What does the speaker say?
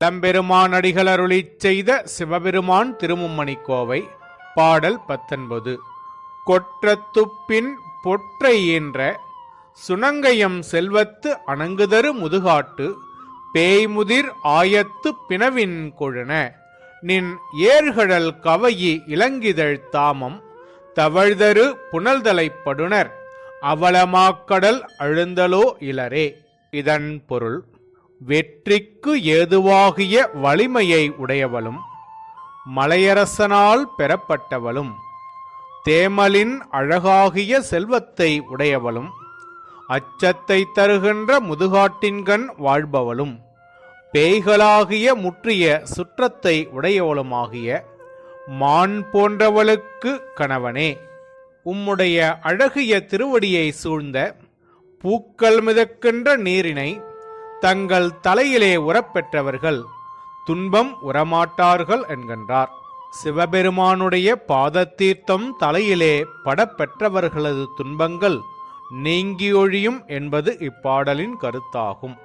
இளம்பெருமான் அடிகள் செய்த சிவபெருமான் திருமும்மணி கோவை. பாடல் 19. கொற்றத்துப்பின் பொற்றை என்ற சுணங்கையம் செல்வத்து அணங்குதரு முதுகாட்டு பேய்முதிர் ஆயத்து பிணவின் கொழுன நின் ஏர்கடல் கவையி இளங்கிதழ் தாமம் தவழ்தரு புனல்தலைப்படுனர் அவலமாக்கடல் அழுந்தலோ இலரே. இதன் பொருள், வெற்றிக்கு ஏதுவாகிய வலிமையை உடையவளும் மலையரசனால் பெறப்பட்டவளும் தேமலின் அழகாகிய செல்வத்தை உடையவளும் அச்சத்தை தருகின்ற முதுகாட்டின்கண் வாழ்பவளும் பேய்களாகிய முற்றிய சுற்றத்தை உடையவளுமாகிய மான் போன்றவளுக்கு கணவனே, உம்முடைய அழகிய திருவடியை சூழ்ந்த பூக்கள் மிதக்கின்ற நீரினை தங்கள் தலையிலே உரப்பெற்றவர்கள் துன்பம் உரமாட்டார்கள் என்கின்றார். சிவபெருமானுடைய பாதத்தீர்த்தம் தலையிலே படப்பெற்றவர்களது துன்பங்கள் நீங்கியொழியும் என்பது இப்பாடலின் கருத்தாகும்.